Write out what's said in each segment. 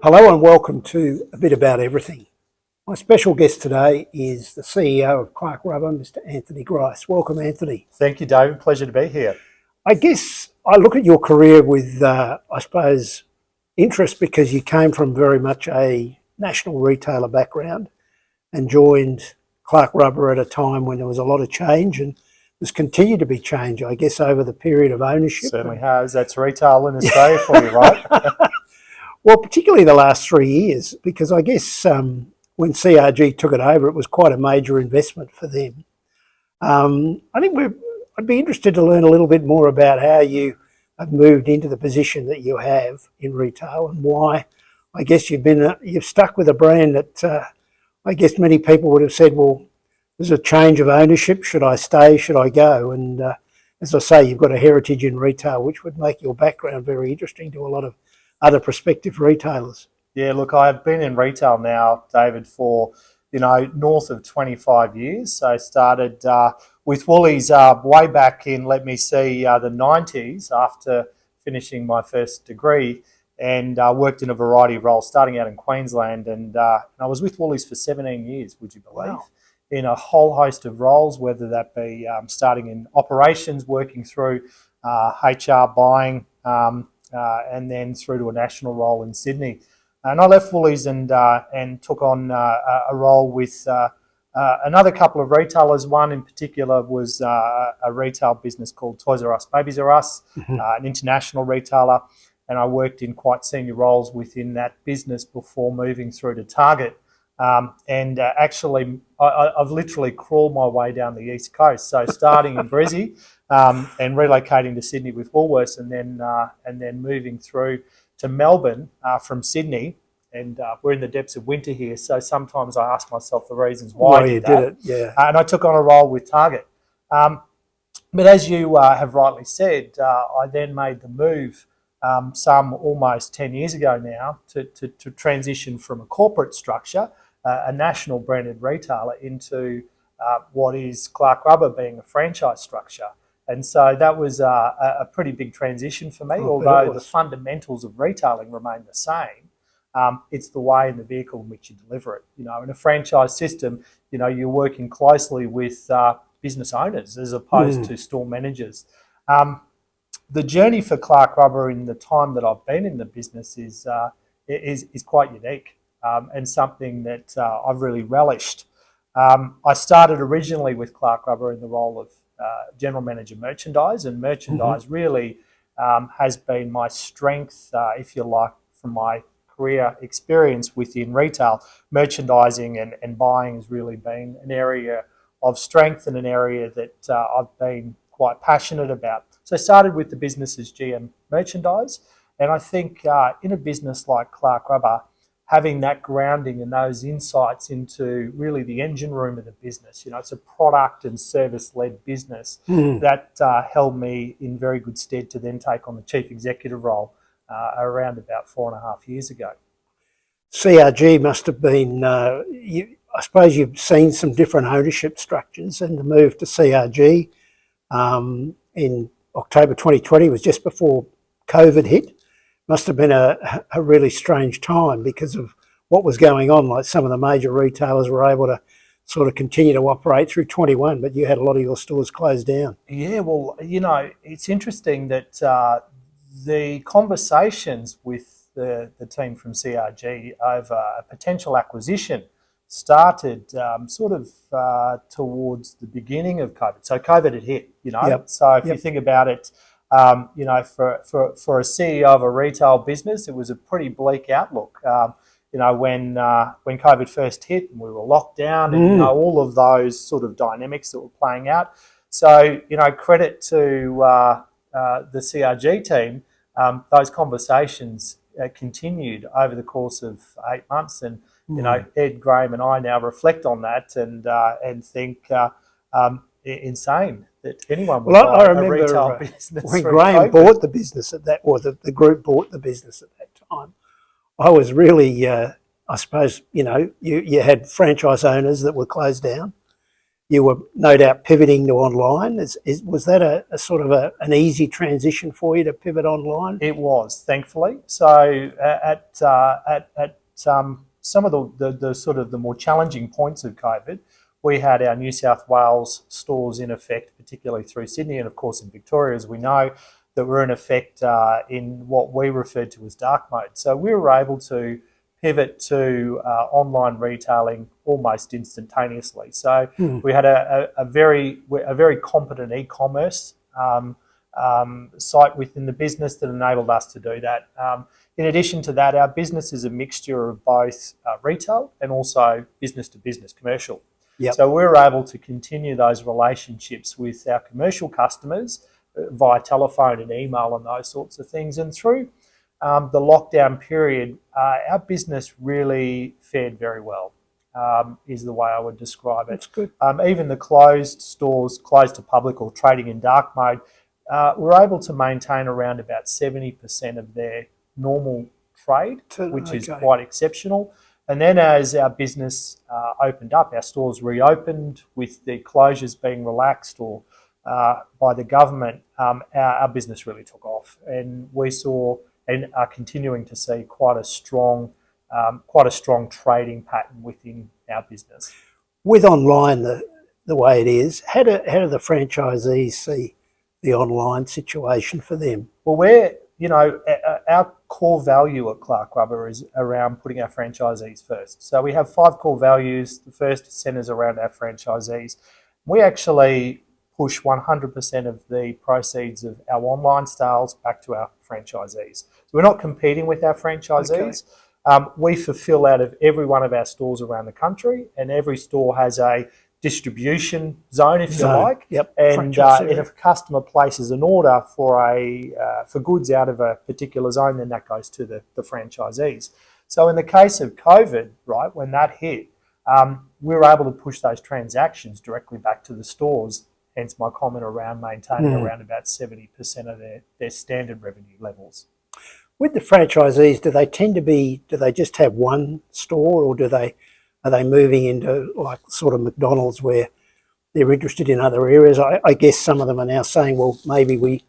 Hello and welcome to A Bit About Everything. My special guest today is the CEO of Clark Rubber, Mr. Anthony Grice. Welcome, Anthony. Thank you, David. Pleasure to be here. I guess I look at your career with, interest because you came from very much a national retailer background and joined Clark Rubber at a time when there was a lot of change and there's continued to be change, I guess, over the period of ownership. Certainly has. That's retail in Australia for you, right? Well, particularly the last 3 years, because I guess when CRG took it over, it was quite a major investment for them. I'd be interested to learn a little bit more about how you have moved into the position that you have in retail and why. I guess you've stuck with a brand that I guess many people would have said, well, there's a change of ownership. Should I stay? Should I go? And as I say, you've got a heritage in retail, which would make your background very interesting to a lot of other prospective retailers. Yeah, look, I've been in retail now, David, for, north of 25 years. So I started with Woolies way back in, the 90s after finishing my first degree, and worked in a variety of roles, starting out in Queensland. And I was with Woolies for 17 years, would you believe? Wow. In a whole host of roles, whether that be starting in operations, working through HR, buying, and then through to a national role in Sydney. And I left Woolies and took on a role with another couple of retailers. One in particular was a retail business called Toys R Us, Babies R Us, an international retailer. And I worked in quite senior roles within that business before moving through to Target. Actually, I've literally crawled my way down the East Coast. So starting in Brizzy and relocating to Sydney with Woolworths, and then moving through to Melbourne from Sydney. And we're in the depths of winter here, so sometimes I ask myself the reasons why I did it. Yeah. And I took on a role with Target. But as you have rightly said, I then made the move some almost 10 years ago now to transition from a corporate structure, a national branded retailer, into what is Clark Rubber being a franchise structure. And so that was a pretty big transition for me, although the fundamentals of retailing remain the same. It's the way and the vehicle in which you deliver it. In a franchise system, you're working closely with business owners as opposed to store managers. The journey for Clark Rubber in the time that I've been in the business is quite unique. And something that I've really relished. I started originally with Clark Rubber in the role of General Manager Merchandise, and merchandise really has been my strength, if you like, from my career experience within retail. Merchandising and buying has really been an area of strength and an area that I've been quite passionate about. So I started with the business as GM Merchandise, and I think in a business like Clark Rubber, having that grounding and those insights into really the engine room of the business. It's a product and service-led business that held me in very good stead to then take on the chief executive role around about 4.5 years ago. CRG must have been, I suppose you've seen some different ownership structures, and the move to CRG in October 2020 was just before COVID hit. Must have been a really strange time because of what was going on. Like some of the major retailers were able to sort of continue to operate through 21, but you had a lot of your stores closed down. Yeah, well, it's interesting that the conversations with the team from CRG over a potential acquisition started towards the beginning of COVID. So COVID had hit, Yep. So if you think about it, for a CEO of a retail business, it was a pretty bleak outlook. When COVID first hit and we were locked down, and all of those sort of dynamics that were playing out. So credit to the CRG team, those conversations continued over the course of 8 months, and Ed, Graham, and I now reflect on that and think insane that anyone would buy a retail business. When Graham bought the business at that, or the group bought the business at that time, I was really, I suppose, you had franchise owners that were closed down. you were no doubt pivoting to online. Was that a sort of an easy transition for you to pivot online? It was, thankfully. So at some of the sort of the more challenging points of COVID, we had our New South Wales stores in effect, particularly through Sydney and of course in Victoria, as we know, that were in effect in what we referred to as dark mode. So we were able to pivot to online retailing almost instantaneously. So we had a very competent e-commerce site within the business that enabled us to do that. In addition to that, our business is a mixture of both retail and also business to business, commercial. Yep. So we were able to continue those relationships with our commercial customers via telephone and email and those sorts of things. And through the lockdown period, our business really fared very well, is the way I would describe it. That's good. Even the closed stores, closed to public or trading in dark mode, were able to maintain around about 70% of their normal trade, which is quite exceptional. And then as our business opened up, our stores reopened with the closures being relaxed or by the government, our business really took off. And we saw and are continuing to see quite a strong trading pattern within our business. With online the way it is, how do the franchisees see the online situation for them? Well, our core value at Clark Rubber is around putting our franchisees first. So we have 5 core values. The first centres around our franchisees. We actually push 100% of the proceeds of our online sales back to our franchisees. So we're not competing with our franchisees. Okay. We fulfill out of every one of our stores around the country, and every store has a distribution zone, if you like. Yep. And if a customer places an order for goods out of a particular zone, then that goes to the franchisees. So in the case of COVID, right, when that hit, we were able to push those transactions directly back to the stores. Hence my comment around maintaining around about 70% of their standard revenue levels. With the franchisees, do they just have one store, or are they moving into like sort of McDonald's where they're interested in other areas? I guess some of them are now saying, well, maybe we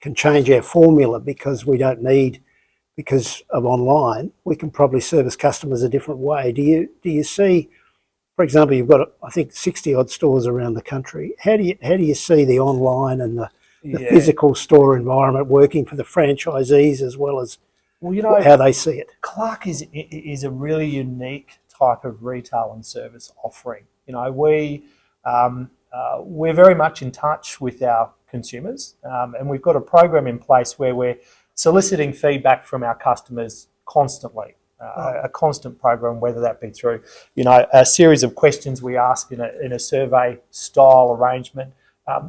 can change our formula because we don't need, because of online, we can probably service customers a different way. Do you see, for example, you've got, I think, 60 odd stores around the country. How do you see the online and the physical store environment working for the franchisees as well as how they see it? Clark is a really unique type of retail and service offering. We're very much in touch with our consumers, and we've got a program in place where we're soliciting feedback from our customers constantly. A constant program, whether that be through, a series of questions we ask in a survey style arrangement.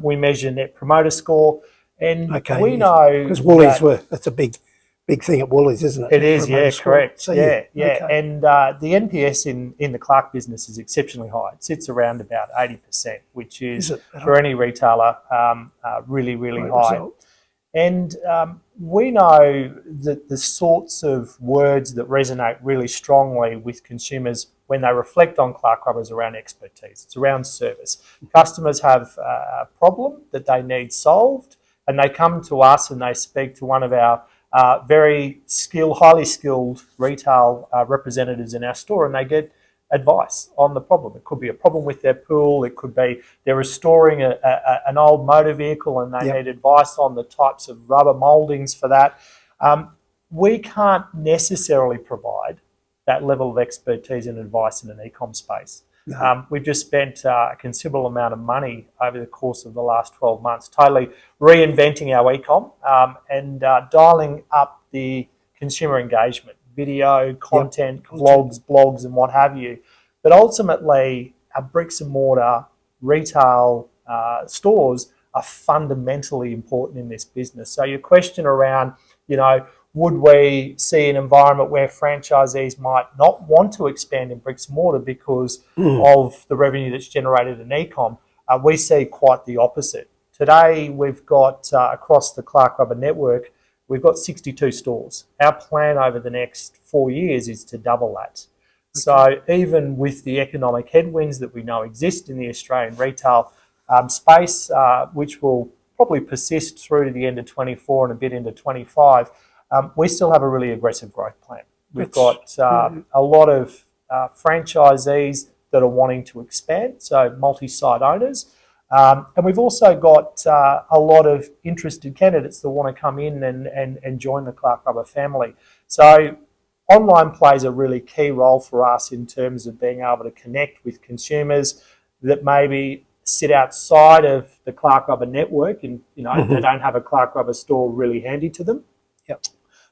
We measure Net Promoter Score, and we know because Woolies that's a big thing at Woolies, isn't it? It is, yeah, correct. So yeah. Okay. And the NPS in the Clark business is exceptionally high. It sits around about 80%, which is for any retailer really, really high. Result. And we know that the sorts of words that resonate really strongly with consumers when they reflect on Clark Rubber is around expertise. It's around service. Customers have a problem that they need solved, and they come to us and they speak to one of our very highly skilled retail representatives in our store, and they get advice on the problem. It could be a problem with their pool. It could be they're restoring an old motor vehicle and they need advice on the types of rubber mouldings for that. We can't necessarily provide that level of expertise and advice in an e-com space. No. We've just spent a considerable amount of money over the course of the last 12 months totally reinventing our e-com and dialing up the consumer engagement. Video, content, vlogs, blogs, and what have you. But ultimately, our bricks and mortar retail stores are fundamentally important in this business. So your question around, would we see an environment where franchisees might not want to expand in bricks and mortar because of the revenue that's generated in e-com? We see quite the opposite. Today, we've got across the Clark Rubber network, we've got 62 stores. Our plan over the next 4 years is to double that. So even with the economic headwinds that we know exist in the Australian retail space, which will probably persist through to the end of 24 and a bit into 25, we still have a really aggressive growth plan. We've got a lot of franchisees that are wanting to expand, so multi-site owners. And we've also got a lot of interested candidates that want to come in and join the Clark Rubber family. So online plays a really key role for us in terms of being able to connect with consumers that maybe sit outside of the Clark Rubber network and they don't have a Clark Rubber store really handy to them. Yep.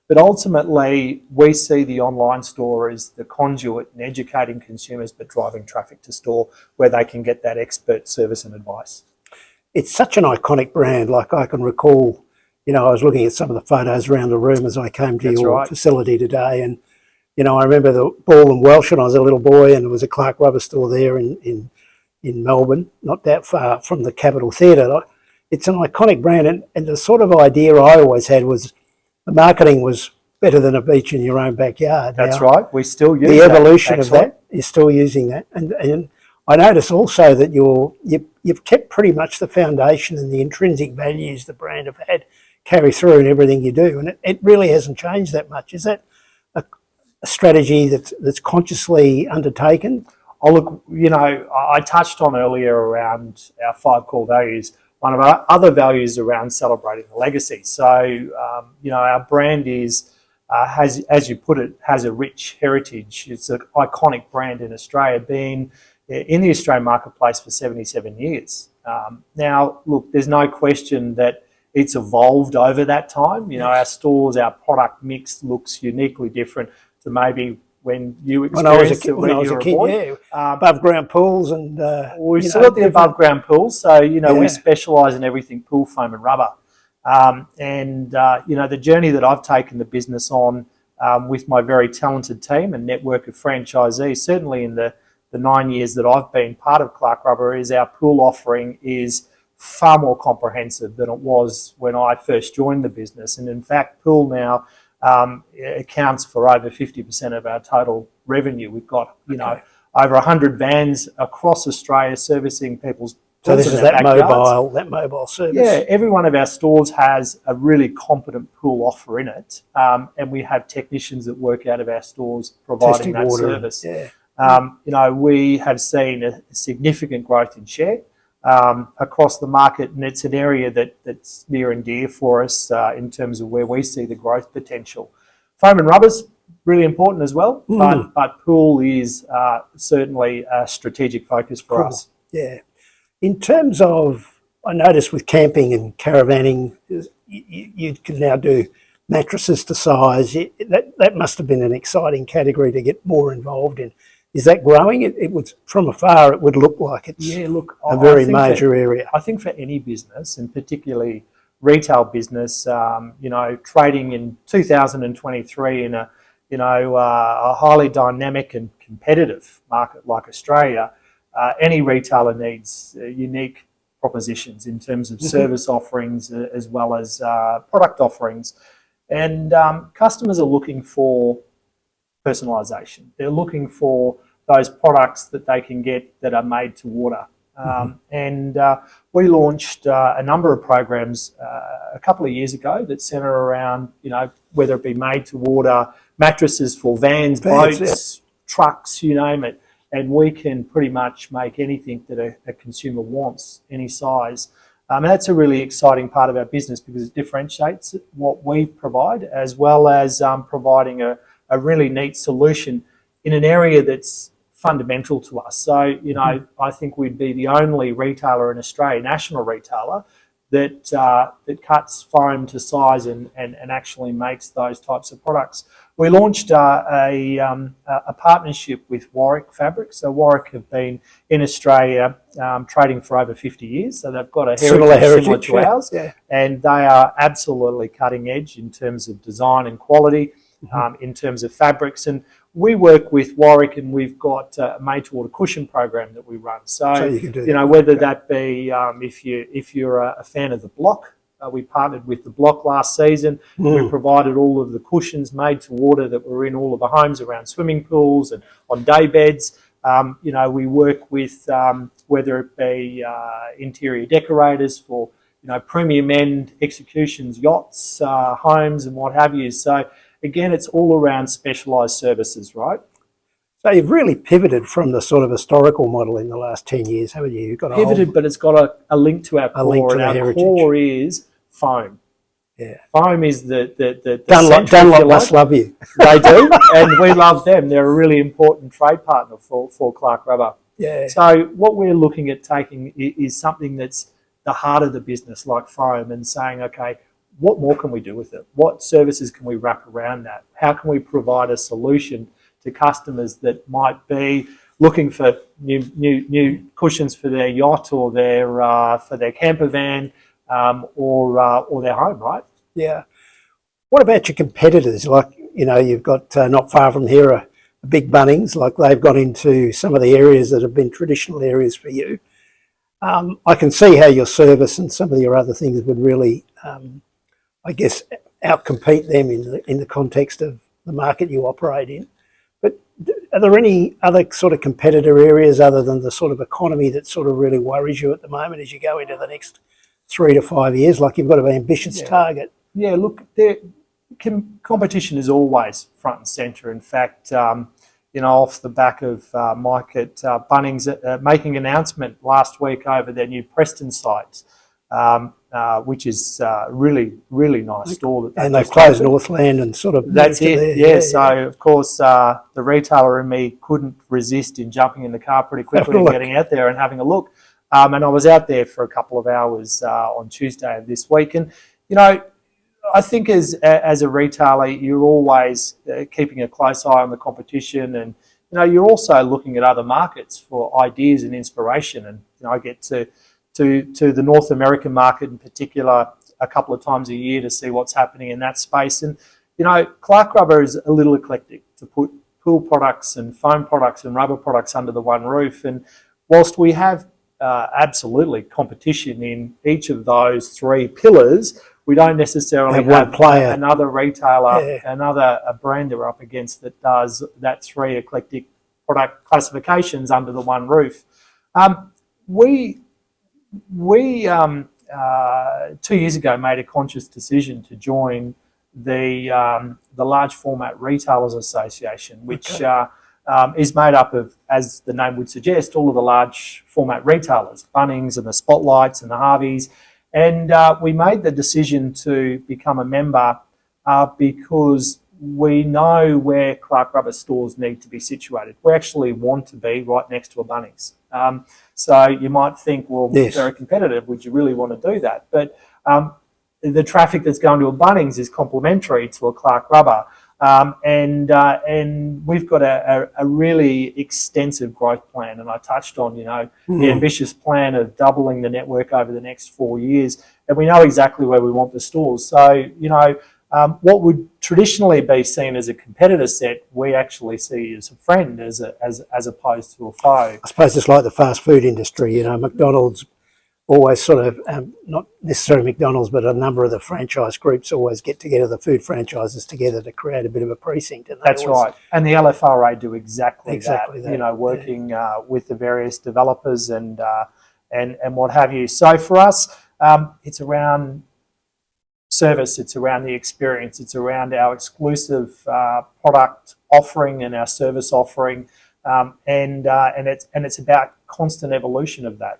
But ultimately, we see the online store as the conduit in educating consumers but driving traffic to store where they can get that expert service and advice. It's such an iconic brand. Like I can recall, I was looking at some of the photos around the room as I came to your facility today, and I remember the Ball and Welsh when I was a little boy, and there was a Clark Rubber store there in Melbourne, not that far from the Capitol Theatre. It's an iconic brand, and the sort of idea I always had was the marketing was better than a beach in your own backyard. That's right. We still use the evolution of that. You're still using that, and I notice also that you've kept pretty much the foundation and the intrinsic values the brand have had carry through in everything you do, and it really hasn't changed that much. Is that a strategy that's consciously undertaken? Oh, look, I touched on earlier around our 5 core values. One of our other values around celebrating the legacy. So, our brand has, as you put it, has a rich heritage. It's an iconic brand in Australia, being in the Australian marketplace for 77 years. Now, look, there's no question that it's evolved over that time. Our stores, our product mix looks uniquely different to maybe when you experienced it when I was a kid. Above ground pools and we've still got the above ground pools. So we specialise in everything pool foam and rubber. The journey that I've taken the business on with my very talented team and network of franchisees, certainly in the 9 years that I've been part of Clark Rubber, is our pool offering is far more comprehensive than it was when I first joined the business. And in fact, pool now accounts for over 50% of our total revenue. We've got, over 100 vans across Australia servicing people's pools. So this is that mobile service. Yeah, every one of our stores has a really competent pool offer in it, and we have technicians that work out of our stores providing that service. We have seen a significant growth in share across the market, and it's an area that's near and dear for us in terms of where we see the growth potential. Foam and rubber's really important as well, but pool is certainly a strategic focus for us. Yeah. In terms of, I noticed with camping and caravanning, you can now do mattresses to size. That must have been an exciting category to get more involved in. Is that growing? It would, from afar, it would look like it's a very major area. I think for any business, and particularly retail business, trading in 2023 in a highly dynamic and competitive market like Australia, any retailer needs unique propositions in terms of service offerings as well as product offerings. And customers are looking for personalisation. They're looking for those products that they can get that are made to order. We launched a number of programs a couple of years ago that centre around, whether it be made to order mattresses for vans, boats, trucks, you name it. And we can pretty much make anything that a consumer wants, any size. And that's a really exciting part of our business because it differentiates what we provide, as well as providing a really neat solution in an area that's fundamental to us. So, I think we'd be the only retailer in Australia, national retailer, that cuts foam to size and actually makes those types of products. We launched a partnership with Warwick Fabric. So Warwick have been in Australia trading for over 50 years. So they've got a heritage similar to ours. Yeah. And they are absolutely cutting edge in terms of design and quality, in terms of fabrics. And we work with Warwick, and we've got a made-to-order cushion program that we run. So you can do whether that be if you're a fan of the block We partnered with the block last season. We provided all of the cushions made to order that were in all of the homes around swimming pools and on day beds. We work with whether it be interior decorators for premium end executions, yachts, homes, and what have you. So again, it's all around specialised services, right? So you've really pivoted from the sort of historical model in the last 10 years, haven't you? You've got Pivoted, but it's got a link to our core, link to and the our heritage. core is foam. Yeah. Foam is the Dunlop must love you. They do, and we love them. They're a really important trade partner for Clark Rubber. Yeah. So what we're looking at taking is something that's the heart of the business, like foam, and saying, okay, what more can we do with it? What services can we wrap around that? How can we provide a solution to customers that might be looking for new cushions for their yacht or for their camper van or their home, right? Yeah. What about your competitors? Like, you've got not far from here a big Bunnings, like they've got into some of the areas that have been traditional areas for you. I can see how your service and some of your other things would really, I guess, outcompete them in the context of the market you operate in. But are there any other sort of competitor areas other than the sort of economy that sort of really worries you at the moment as you go into the next 3 to 5 years? Like, you've got an ambitious target. Yeah, look, competition is always front and centre. In fact, off the back of Mike at Bunnings making an announcement last week over their new Preston sites, which is really, really nice store. And they've closed Northland and sort of... That's it, yeah. So, of course, the retailer in me couldn't resist in jumping in the car pretty quickly and getting out there and having a look. And I was out there for a couple of hours on Tuesday of this week. And, I think as a retailer, you're always keeping a close eye on the competition, and you're also looking at other markets for ideas and inspiration. And I get to the North American market in particular a couple of times a year to see what's happening in that space. And Clark Rubber is a little eclectic to put pool products and foam products and rubber products under the one roof. And whilst we have absolutely competition in each of those three pillars, we don't necessarily have another retailer, another brander up against that does that three eclectic product classifications under the one roof. We 2 years ago made a conscious decision to join the Large Format Retailers Association, which is made up of, as the name would suggest, all of the large format retailers, Bunnings and the Spotlights and the Harveys. And we made the decision to become a member because we know where Clark Rubber stores need to be situated. We actually want to be right next to a Bunnings. So you might think, well, very competitive, would you really want to do that? But the traffic that's going to a Bunnings is complementary to a Clark Rubber. And we've got a really extensive growth plan, and I touched on the ambitious plan of doubling the network over the next 4 years, and we know exactly where we want the stores. So what would traditionally be seen as a competitor set, we actually see as a friend, as opposed to a foe. I suppose it's like the fast food industry. McDonald's always sort of, not necessarily McDonald's, but a number of the franchise groups always get together, the food franchises together, to create a bit of a precinct. And that's right. And the LFRA do exactly that. Working with the various developers and what have you. So for us, it's around service, it's around the experience, it's around our exclusive product offering and our service offering, and it's about constant evolution of that.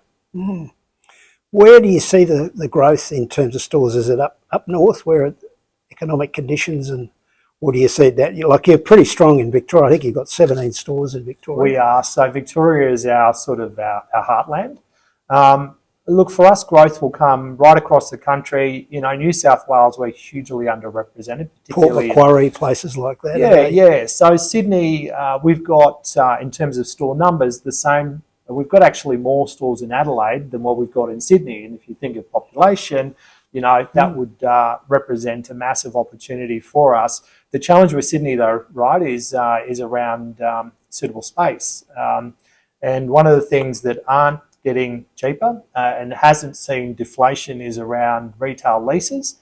Where do you see the growth in terms of stores? Is it up north, where are economic conditions, and or do you see that you're pretty strong in Victoria? I think you've got 17 stores in Victoria. We are. So Victoria is our sort of our heartland. Look, for us, growth will come right across the country. New South Wales, we're hugely underrepresented, particularly Port Macquarie, places like that. Yeah. So Sydney, we've got, in terms of store numbers, the same. We've got actually more stores in Adelaide than what we've got in Sydney. And if you think of population, that would represent a massive opportunity for us. The challenge with Sydney, though, right, is around suitable space. And one of the things that aren't getting cheaper and hasn't seen deflation is around retail leases.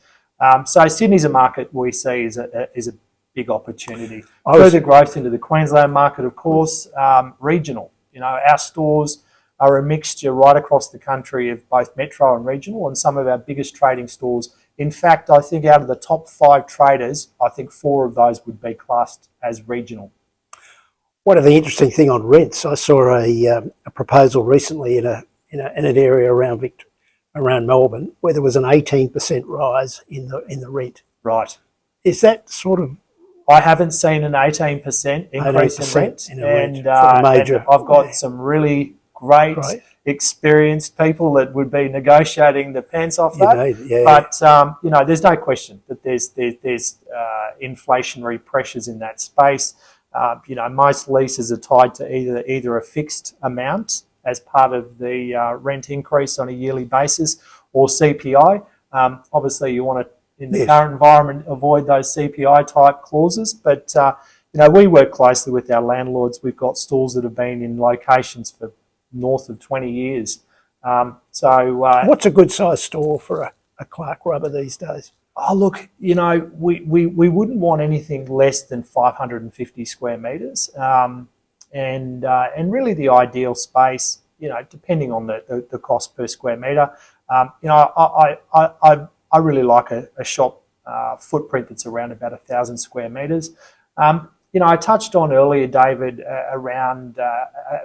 So Sydney's a market we see is a big opportunity. Further growth into the Queensland market, of course, regional. Our stores are a mixture right across the country of both metro and regional, and some of our biggest trading stores. In fact, I think out of the top 5 traders, I think 4 of those would be classed as regional. One of the interesting thing on rents, I saw a proposal recently in an area around Melbourne where there was an 18% rise in the rent. Right. Is that sort of? I haven't seen an 18% increase in rent, and I've got some really great, experienced people that would be negotiating the pants off that. But there's no question that there's inflationary pressures in that space. Most leases are tied to either a fixed amount as part of the rent increase on a yearly basis, or CPI. Obviously, you want to, in the current environment, avoid those CPI type clauses. But we work closely with our landlords. We've got stores that have been in locations for north of 20 years. What's a good size store for a Clark Rubber these days? Oh, look, we wouldn't want anything less than 550 square metres. And really the ideal space, depending on the cost per square metre. I really like a shop footprint that's around about 1,000 square metres. I touched on earlier, David, around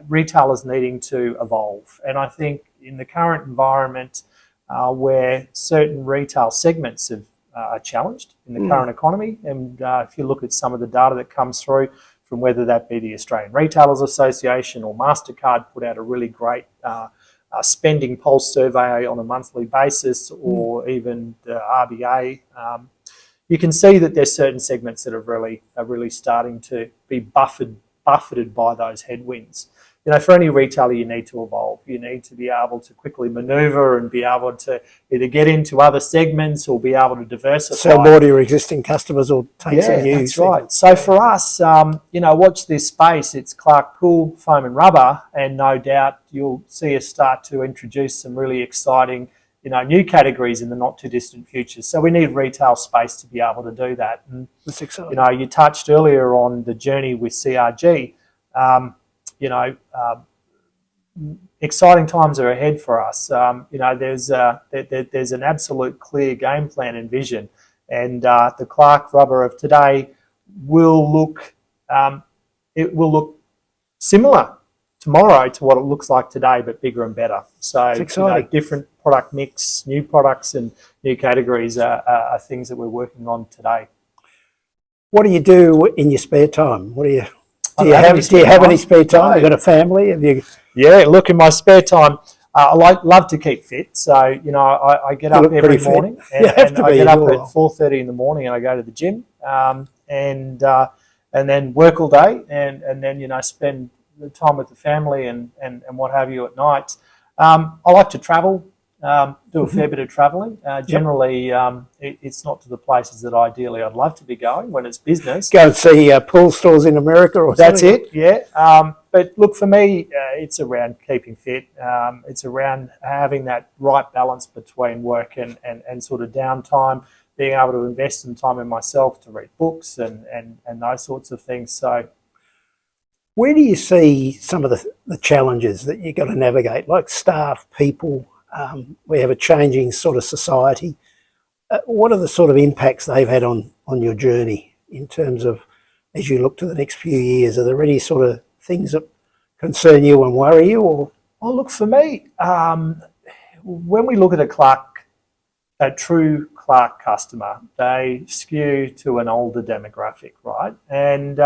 retailers needing to evolve. And I think in the current environment where certain retail segments are challenged in the current economy, and if you look at some of the data that comes through from whether that be the Australian Retailers Association or MasterCard put out a really great spending pulse survey on a monthly basis, or even the RBA, you can see that there's certain segments that are really starting to be buffeted by those headwinds. For any retailer, you need to evolve. You need to be able to quickly manoeuvre and be able to either get into other segments or be able to diversify. Sell more to your existing customers or take some new. That's right. So for us, watch this space. It's Clark Pool, Foam and Rubber, and no doubt you'll see us start to introduce some really exciting, new categories in the not too distant future. So we need retail space to be able to do that. And that's exciting. You touched earlier on the journey with CRG. Exciting times are ahead for us. There's an absolute clear game plan and vision, and the Clark Rubber of today will look similar tomorrow to what it looks like today, but bigger and better. So different product mix, new products and new categories are things that we're working on today. What do you do in your spare time? Do you have any spare time? You've got a family? Yeah, look, in my spare time, I love to keep fit. So, I get up every morning and I get up at 4:30 in the morning and I go to the gym and then work all day and then, spend the time with the family and what have you at night. I like to travel. Do a fair bit of travelling. Generally, it's not to the places that ideally I'd love to be going when it's business. Go and see pool stores in America or That's something? it, yeah. But look, for me, it's around keeping fit. It's around having that right balance between work and sort of downtime, being able to invest some time in myself to read books and those sorts of things. So, where do you see some of the challenges that you've got to navigate, like staff, people? We have a changing sort of society. What are the sort of impacts they've had on your journey in terms of, as you look to the next few years? Are there any sort of things that concern you and worry you? Or look, for me, when we look at a true Clark customer, they skew to an older demographic, right? And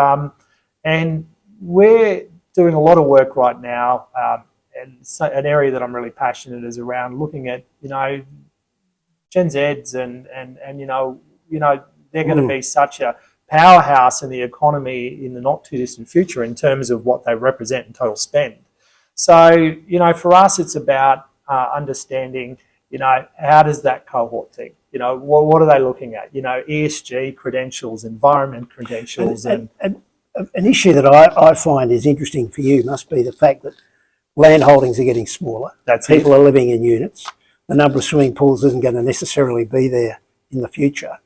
we're doing a lot of work right now. And so an area that I'm really passionate is around looking at, Gen Zs and they're going to be such a powerhouse in the economy in the not too distant future in terms of what they represent in total spend. So, for us, it's about understanding, how does that cohort think? What are they looking at? ESG credentials, environment credentials. And an issue that I find is interesting for you must be the fact that land holdings are getting smaller. That's People are living in units. The number of swimming pools isn't going to necessarily be there in the future.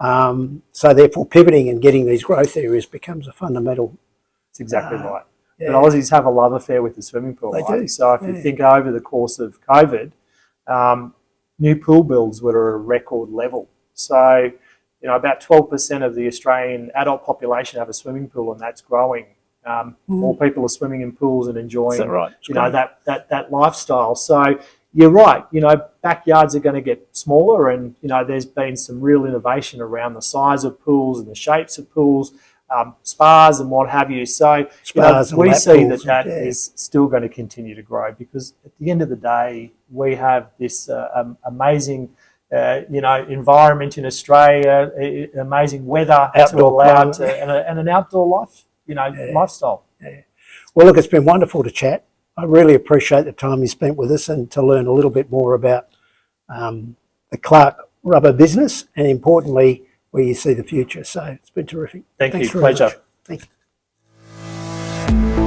So therefore pivoting and getting these growth areas becomes a fundamental. That's exactly right. Yeah. But Aussies have a love affair with the swimming pool. They right? do. So if you think over the course of COVID, new pool builds were at a record level. So, about 12% of the Australian adult population have a swimming pool, and that's growing. More people are swimming in pools and enjoying, Is that right? that lifestyle. So you're right. Backyards are going to get smaller, and there's been some real innovation around the size of pools and the shapes of pools, spas and what have you. So we see that is still going to continue to grow, because at the end of the day, we have this amazing environment in Australia, amazing weather Outdoor to allow and an outdoor life, lifestyle. Yeah. Well, look, it's been wonderful to chat. I really appreciate the time you spent with us and to learn a little bit more about the Clark rubber business, and importantly, where you see the future. So it's been terrific. Thank you. Thanks very Pleasure. much. Thank you.